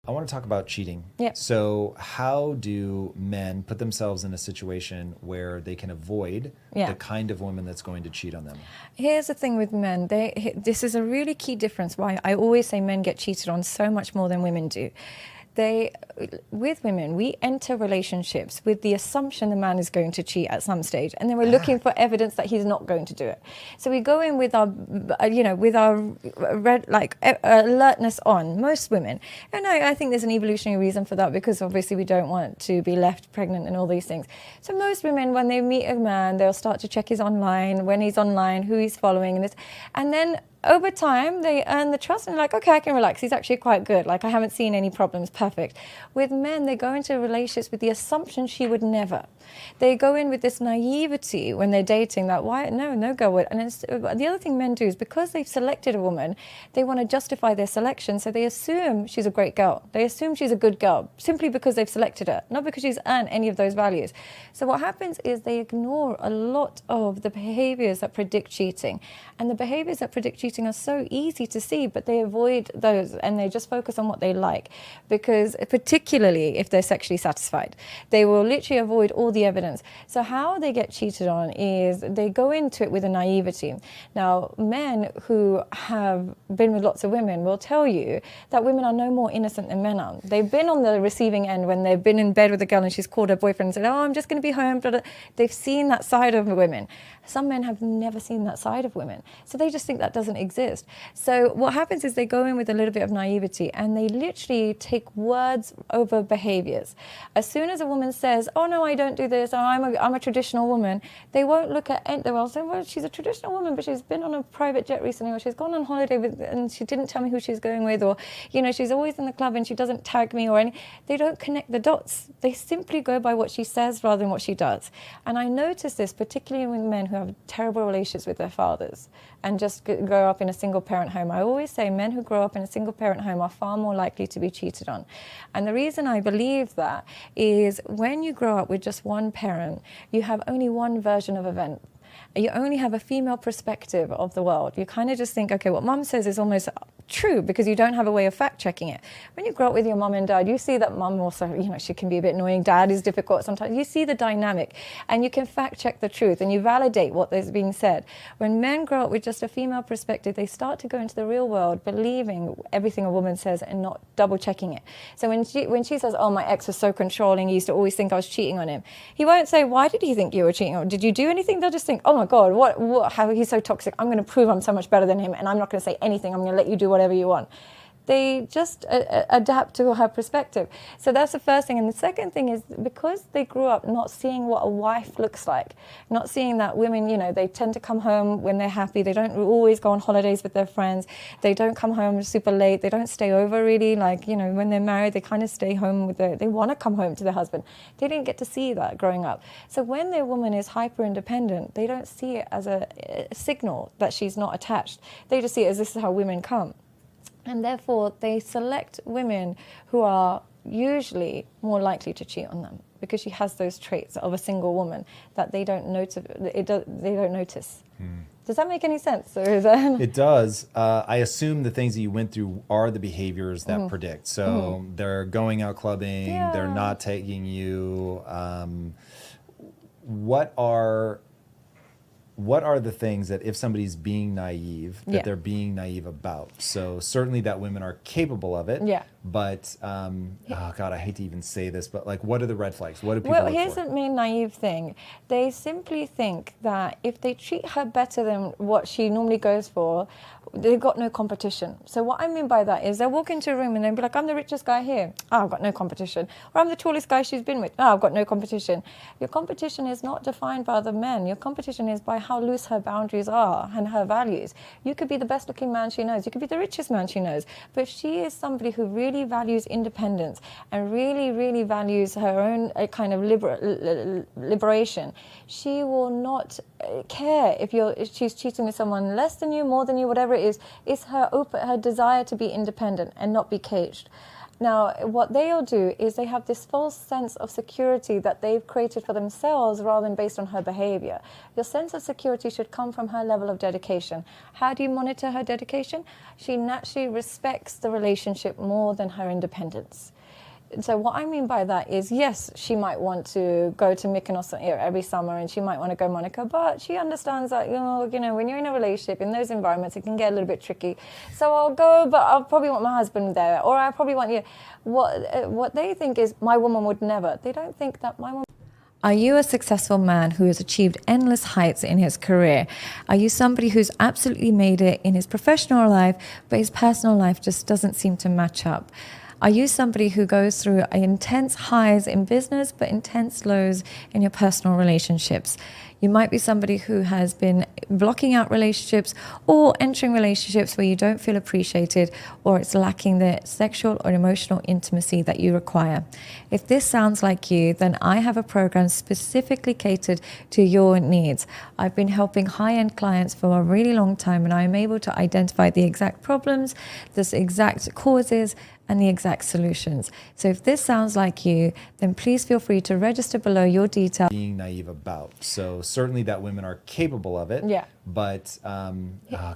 I want to talk about cheating. Yeah. So how do men put themselves in a situation where they can avoid the kind of woman that's going to cheat on them? Here's the thing with men. This is a really key difference why I always say men get cheated on so much more than women do. With women, we enter relationships with the assumption the man is going to cheat at some stage, and then we're looking for evidence that he's not going to do it. So we go in with our, alertness on. Most women, and I think there's an evolutionary reason for that, because obviously we don't want to be left pregnant and all these things. So most women, when they meet a man, they'll start to check his online, when he's online, who he's following, and then over time, they earn the trust and they're like, okay, I can relax. He's actually quite good. Like, I haven't seen any problems. Perfect. With men, they go into relationships with the assumption she would never. They go in with this naivety when they're dating that, no girl would. And the other thing men do is, because they've selected a woman, they want to justify their selection. So they assume she's a great girl. They assume she's a good girl simply because they've selected her, not because she's earned any of those values. So what happens is they ignore a lot of the behaviors that predict cheating. And the behaviors that predict cheating are so easy to see, but they avoid those and they just focus on what they like, because particularly if they're sexually satisfied, they will literally avoid all the evidence. So how they get cheated on is they go into it with a naivety. Now, men who have been with lots of women will tell you that women are no more innocent than men are. They've been on the receiving end when they've been in bed with a girl and she's called her boyfriend and said, oh, I'm just going to be home. Blah, blah. They've seen that side of women. Some men have never seen that side of women. So they just think that doesn't exist. So what happens is they go in with a little bit of naivety and they literally take words over behaviors. As soon as a woman says, oh no, I don't do this, or I'm a traditional woman, they won't look at it. They'll say, well, she's a traditional woman, but she's been on a private jet recently, or she's gone on holiday with, and she didn't tell me who she's going with, or, she's always in the club and she doesn't tag me or any. They don't connect the dots. They simply go by what she says rather than what she does. And I notice this particularly with men who have terrible relationships with their fathers and just grow up in a single parent home. I always say men who grow up in a single parent home are far more likely to be cheated on. And the reason I believe that is, when you grow up with just one parent, you have only one version of events. You only have a female perspective of the world. You kind of just think, okay, what mum says is almost true, because you don't have a way of fact checking it. When you grow up with your mum and dad, you see that mum also, she can be a bit annoying. Dad is difficult sometimes. You see the dynamic and you can fact check the truth and you validate what is being said. When men grow up with just a female perspective, they start to go into the real world believing everything a woman says and not double checking it. So when she says, oh, my ex was so controlling, he used to always think I was cheating on him, he won't say, why did he think you were cheating on him? Did you do anything? They'll just think, oh my God, how he's so toxic. I'm going to prove I'm so much better than him and I'm not going to say anything. I'm going to let you do whatever you want. They just adapt to her perspective. So that's the first thing. And the second thing is, because they grew up not seeing what a wife looks like, not seeing that women, they tend to come home when they're happy. They don't always go on holidays with their friends. They don't come home super late. They don't stay over really. Like, when they're married, they kind of stay home they want to come home to their husband. They didn't get to see that growing up. So when their woman is hyper independent, they don't see it as a signal that she's not attached. They just see it as, this is how women come. And therefore, they select women who are usually more likely to cheat on them, because she has those traits of a single woman that they don't notice. They don't notice. Does that make any sense? Or is that... It does. I assume the things that you went through are the behaviors that predict. So they're going out clubbing. Yeah. They're not taking you. What are the things that, if somebody's being naive, that they're being naive about? So certainly that women are capable of it. Yeah. But, oh God, I hate to even say this, but like, what are the red flags? What do people look for? Well, here's the main naive thing. They simply think that if they treat her better than what she normally goes for, they've got no competition. So what I mean by that is, they'll walk into a room and they'll be like, I'm the richest guy here. Oh, I've got no competition. Or I'm the tallest guy she's been with. Oh, I've got no competition. Your competition is not defined by other men. Your competition is by how loose her boundaries are and her values. You could be the best looking man she knows. You could be the richest man she knows. But if she is somebody who really values independence and really, really values her own kind of liberation, she will not care if she's cheating with someone less than you, more than you, whatever it is. It's her desire to be independent and not be caged. Now, what they'll do is they have this false sense of security that they've created for themselves rather than based on her behavior. Your sense of security should come from her level of dedication. How do you monitor her dedication? She naturally respects the relationship more than her independence. So what I mean by that is, yes, she might want to go to Mykonos every summer and she might want to go Monaco, but she understands that, when you're in a relationship, in those environments, it can get a little bit tricky. So I'll go, but I'll probably want my husband there, or I probably want you. What they think is, my woman would never. They don't think that my woman... Are you a successful man who has achieved endless heights in his career? Are you somebody who's absolutely made it in his professional life, but his personal life just doesn't seem to match up? Are you somebody who goes through intense highs in business but intense lows in your personal relationships? You might be somebody who has been blocking out relationships or entering relationships where you don't feel appreciated or it's lacking the sexual or emotional intimacy that you require. If this sounds like you, then I have a program specifically catered to your needs. I've been helping high-end clients for a really long time, and I'm able to identify the exact problems, the exact causes, and the exact solutions. So if this sounds like you, then please feel free to register below your details. Being naive about. So certainly that women are capable of it. Yeah. But, oh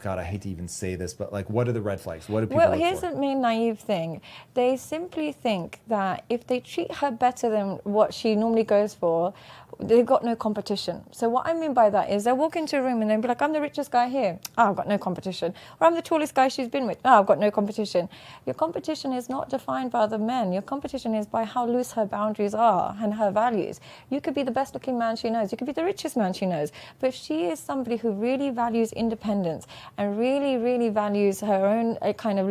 God, I hate to even say this, but like, what are the red flags? What do people look here's for? the main naive thing. They simply think that if they treat her better than what she normally goes for, they've got no competition. So what I mean by that is they'll walk into a room and they'll be like, I'm the richest guy here. Oh, I've got no competition. Or I'm the tallest guy she's been with. Oh, I've got no competition. Your competition is not defined by other men. Your competition is by how loose her boundaries are and her values. You could be the best looking man she knows. You could be the richest man she knows. But if she is somebody who really values independence and really, really values her own kind of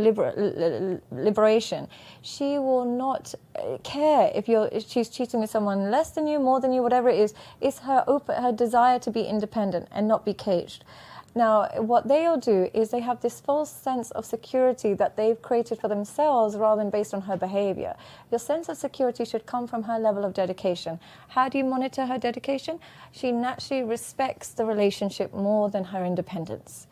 liberation, she will not care if she's cheating with someone less than you, more than you, whatever it is. It's her desire to be independent and not be caged. Now, what they'll do is they have this false sense of security that they've created for themselves rather than based on her behavior. Your sense of security should come from her level of dedication. How do you monitor her dedication? She naturally respects the relationship more than her independence.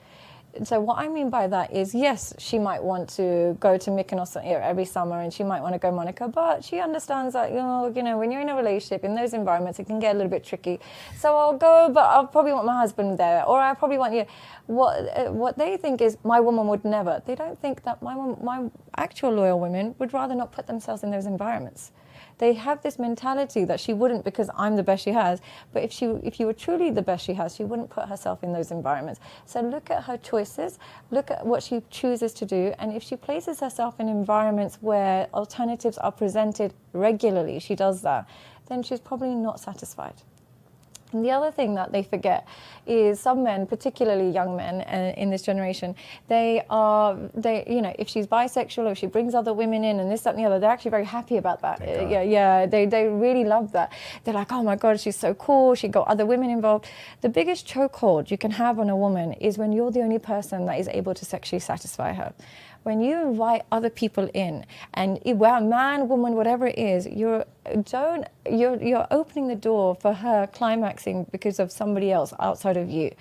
So what I mean by that is, yes, she might want to go to Mykonos every summer and she might want to go Monaco, but she understands that, when you're in a relationship, in those environments, it can get a little bit tricky. So I'll go, but I'll probably want my husband there, or I probably want you. What they think is, my woman would never. They don't think that my actual loyal women would rather not put themselves in those environments. They have this mentality that she wouldn't because I'm the best she has. But if you were truly the best she has, she wouldn't put herself in those environments. So look at her choices, look at what she chooses to do. And if she places herself in environments where alternatives are presented regularly, she does that, then she's probably not satisfied. And the other thing that they forget is some men, particularly young men in this generation, if she's bisexual or if she brings other women in and this, that, and the other, they're actually very happy about that. They really love that. They're like, oh my God, she's so cool. She got other women involved. The biggest chokehold you can have on a woman is when you're the only person that is able to sexually satisfy her. When you invite other people in, and man, woman, whatever it is, you're opening the door for her climaxing because of somebody else outside of you.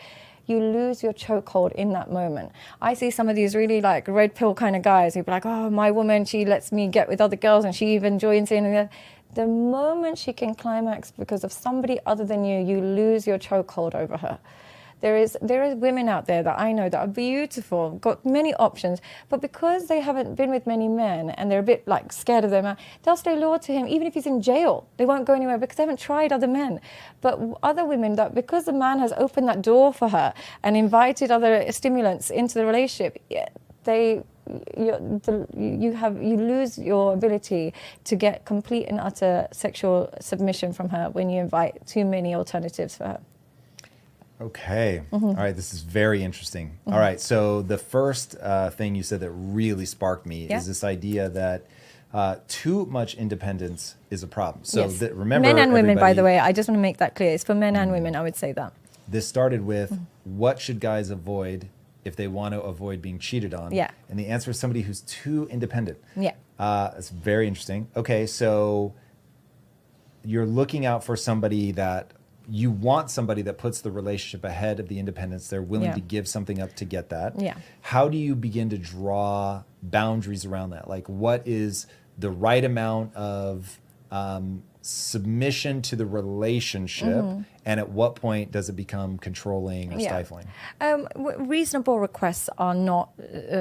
You lose your chokehold in that moment. I see some of these really like red pill kind of guys who'd be like, oh, my woman, she lets me get with other girls and she even joins in. The moment she can climax because of somebody other than you, you lose your chokehold over her. There is women out there that I know that are beautiful, got many options, but because they haven't been with many men and they're a bit like scared of their man, they'll stay loyal to him even if he's in jail. They won't go anywhere because they haven't tried other men. But other women, that because the man has opened that door for her and invited other stimulants into the relationship, you lose your ability to get complete and utter sexual submission from her when you invite too many alternatives for her. Okay. All right. This is very interesting. All right. So the first thing you said that really sparked me is this idea that too much independence is a problem. So remember, men and women, by the way, I just want to make that clear. It's for men and women. I would say that. This started with what should guys avoid if they want to avoid being cheated on? Yeah. And the answer is somebody who's too independent. Yeah. It's very interesting. Okay. So you're looking out for somebody that you want somebody that puts the relationship ahead of the independence. They're willing to give something up to get that. Yeah. How do you begin to draw boundaries around that? Like, what is the right amount of submission to the relationship, and at what point does it become controlling or stifling? Reasonable requests are not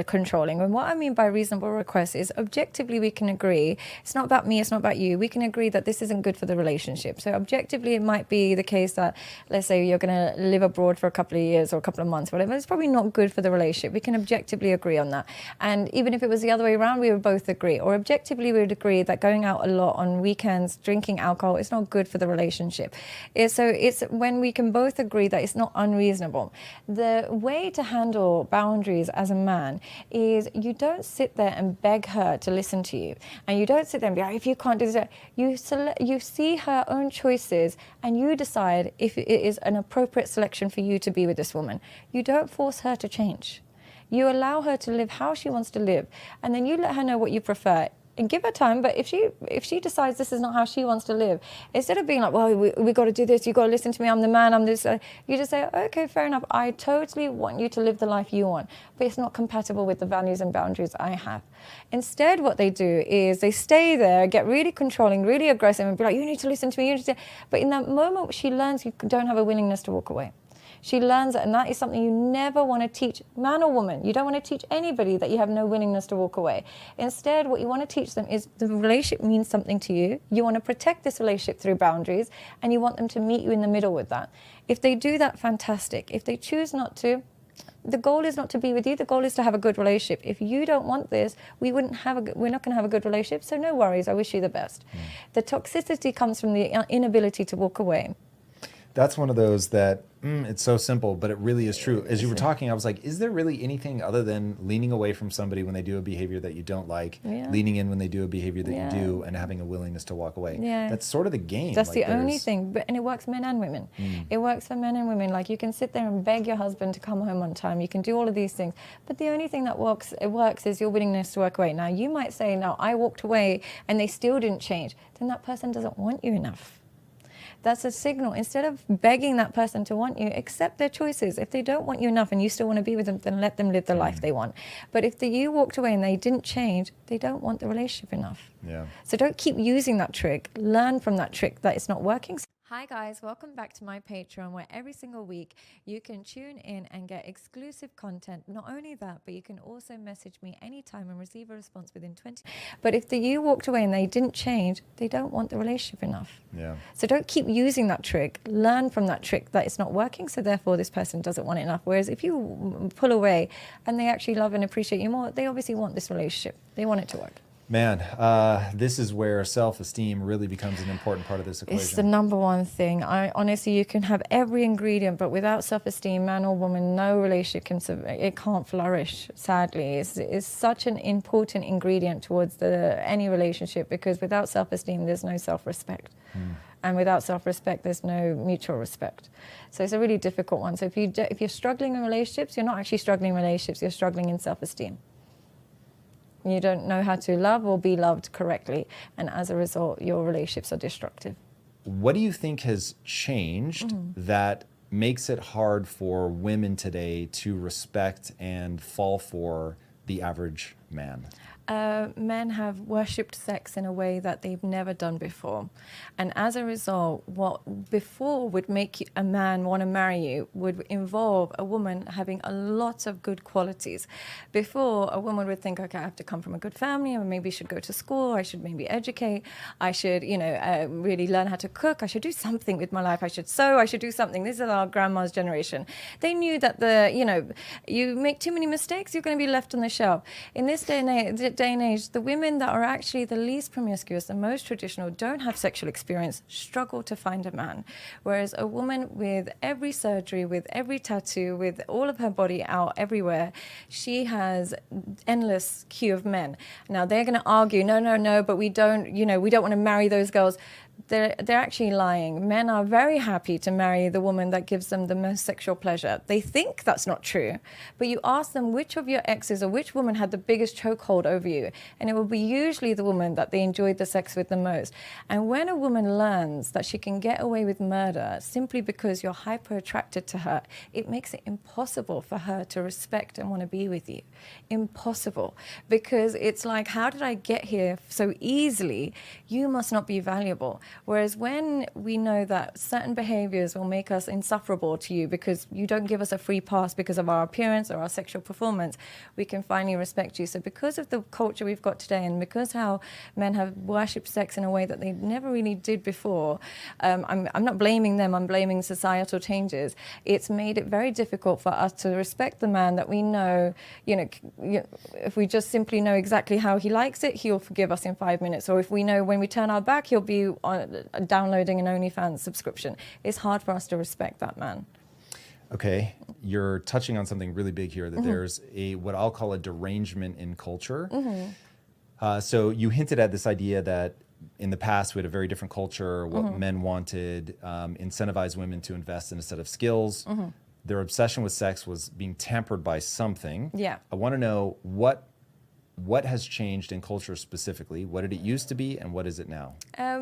controlling. And what I mean by reasonable requests is objectively we can agree, it's not about me, it's not about you. We can agree that this isn't good for the relationship. So objectively it might be the case that, let's say you're going to live abroad for a couple of years or a couple of months, whatever. It's probably not good for the relationship. We can objectively agree on that. And even if it was the other way around, we would both agree. Or objectively we would agree that going out a lot on weekends, drinking alcohol, is not good for the relationship. So it's when we can both agree that it's not unreasonable. The way to handle boundaries as a man is you don't sit there and beg her to listen to you. And you don't sit there and be like, if you can't do this, you see her own choices and you decide if it is an appropriate selection for you to be with this woman. You don't force her to change. You allow her to live how she wants to live. And then you let her know what you prefer. And give her time, but if she decides this is not how she wants to live, instead of being like, well, we got to do this, you got to listen to me, I'm the man, I'm this, you just say, okay, fair enough, I totally want you to live the life you want, but it's not compatible with the values and boundaries I have. Instead, what they do is they stay there, get really controlling, really aggressive, and be like, you need to listen to me, you need to. But in that moment, she learns you don't have a willingness to walk away. She learns that, and that is something you never want to teach, man or woman. You don't want to teach anybody that you have no willingness to walk away. Instead, what you want to teach them is the relationship means something to you. You want to protect this relationship through boundaries, and you want them to meet you in the middle with that. If they do that, fantastic. If they choose not to, the goal is not to be with you. The goal is to have a good relationship. If you don't want this, we're not going to have a good relationship, so no worries. I wish you the best. The toxicity comes from the inability to walk away. That's one of those that it's so simple, but it really is true. As you were talking, I was like, is there really anything other than leaning away from somebody when they do a behavior that you don't like, leaning in when they do a behavior that you do, and having a willingness to walk away? That's sort of the game. That's the only thing. And it works men and women. It works for men and women. Like, you can sit there and beg your husband to come home on time. You can do all of these things. But the only thing that works is your willingness to walk away. Now, you might say, no, I walked away and they still didn't change. Then that person doesn't want you enough. That's a signal. Instead of begging that person to want you, accept their choices. If they don't want you enough and you still want to be with them, then let them live the life they want. But if you walked away and they didn't change, they don't want the relationship enough. So don't keep using that trick. Learn from that trick that it's not working. Hi guys, welcome back to my Patreon, where every single week you can tune in and get exclusive content. Not only that, but you can also message me anytime and receive a response within 20. But if you walked away and they didn't change, they don't want the relationship enough. So don't keep using that trick. Learn from that trick that it's not working, so therefore this person doesn't want it enough. Whereas if you pull away and they actually love and appreciate you more, they obviously want this relationship. They want it to work. Man, this is where self-esteem really becomes an important part of this equation. It's the number one thing. Honestly, you can have every ingredient, but without self-esteem, man or woman, no relationship can't flourish, sadly. It's such an important ingredient towards any relationship, because without self-esteem, there's no self-respect. And without self-respect, there's no mutual respect. So it's a really difficult one. So if you're struggling in relationships, you're not actually struggling in relationships, you're struggling in self-esteem. You don't know how to love or be loved correctly, and as a result, your relationships are destructive. What do you think has changed that makes it hard for women today to respect and fall for the average man? Men have worshipped sex in a way that they've never done before. And as a result, what before would make a man want to marry you would involve a woman having a lot of good qualities. Before, a woman would think, okay, I have to come from a good family, or maybe I should go to school, I should maybe educate, I should, really learn how to cook, I should do something with my life, I should sew, I should do something. This is our grandma's generation. They knew that you make too many mistakes, you're going to be left on the shelf. In this day and age, the women that are actually the least promiscuous, the most traditional, don't have sexual experience, struggle to find a man. Whereas a woman with every surgery, with every tattoo, with all of her body out everywhere, she has endless queue of men. Now they're going to argue, no, but we don't want to marry those girls. they're actually lying. Men are very happy to marry the woman that gives them the most sexual pleasure. They think that's not true, but you ask them which of your exes or which woman had the biggest chokehold over you, and it will be usually the woman that they enjoyed the sex with the most. And when a woman learns that she can get away with murder simply because you're hyper attracted to her, it makes it impossible for her to respect and want to be with you. Impossible. Because it's like, how did I get here so easily? You must not be valuable. Whereas when we know that certain behaviors will make us insufferable to you because you don't give us a free pass because of our appearance or our sexual performance, we can finally respect you. So because of the culture we've got today, and because how men have worshipped sex in a way that they never really did before, I'm not blaming them, I'm blaming societal changes. It's made it very difficult for us to respect the man that we know, if we just simply know exactly how he likes it, he'll forgive us in 5 minutes. Or if we know when we turn our back, he'll be downloading an OnlyFans subscription. It's hard for us to respect that man. Okay, you're touching on something really big here, that there's what I'll call a derangement in culture. So you hinted at this idea that in the past we had a very different culture, what men wanted, incentivized women to invest in a set of skills. Their obsession with sex was being tempered by something. Yeah. I want to know what has changed in culture specifically? What did it used to be, and what is it now?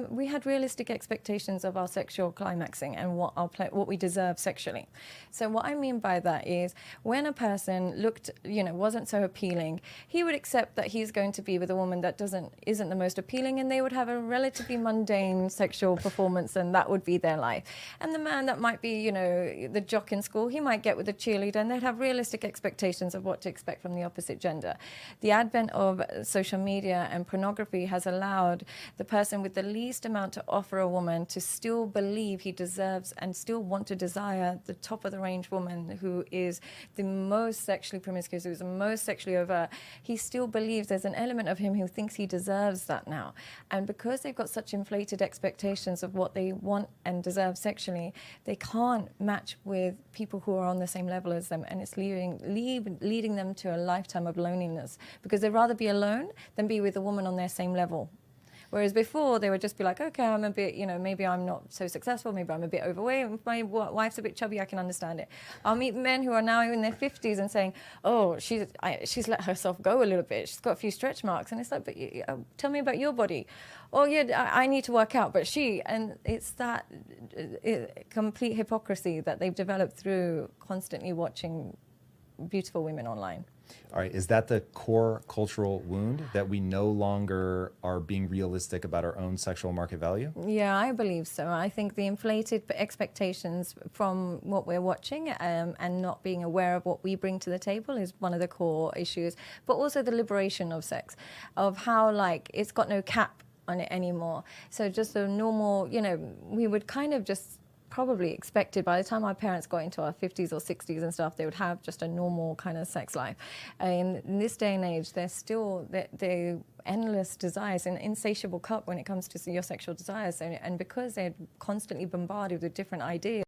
We had realistic expectations of our sexual climaxing and what we deserve sexually. So what I mean by that is, when a person looked, wasn't so appealing, he would accept that he's going to be with a woman that isn't the most appealing, and they would have a relatively mundane sexual performance, and that would be their life. And the man that might be, the jock in school, he might get with a cheerleader, and they'd have realistic expectations of what to expect from the opposite gender. The advent of social media and pornography has allowed the person with the least amount to offer a woman to still believe he deserves and still want to desire the top of the range woman who is the most sexually promiscuous, who's the most sexually overt. He still believes there's an element of him who thinks he deserves that now. And because they've got such inflated expectations of what they want and deserve sexually, they can't match with people who are on the same level as them, and it's leading them to a lifetime of loneliness, because they'd rather be alone than be with a woman on their same level. Whereas before, they would just be like, okay, I'm a bit, maybe I'm not so successful, maybe I'm a bit overweight, my wife's a bit chubby, I can understand it. I'll meet men who are now in their 50s and saying, oh, she's let herself go a little bit, she's got a few stretch marks. And it's like, but tell me about your body. Oh, yeah, I need to work out, but and it's that complete hypocrisy that they've developed through constantly watching beautiful women online. All right, is that the core cultural wound, that we no longer are being realistic about our own sexual market value? Yeah, I believe so. I think the inflated expectations from what we're watching and not being aware of what we bring to the table is one of the core issues, but also the liberation of sex, of how it's got no cap on it anymore. So just a normal, we would kind of just probably expected by the time our parents got into our 50s or 60s and stuff, they would have just a normal kind of sex life. In this day and age, there's still the endless desires, an insatiable cup when it comes to your sexual desires. And because they're constantly bombarded with different ideas,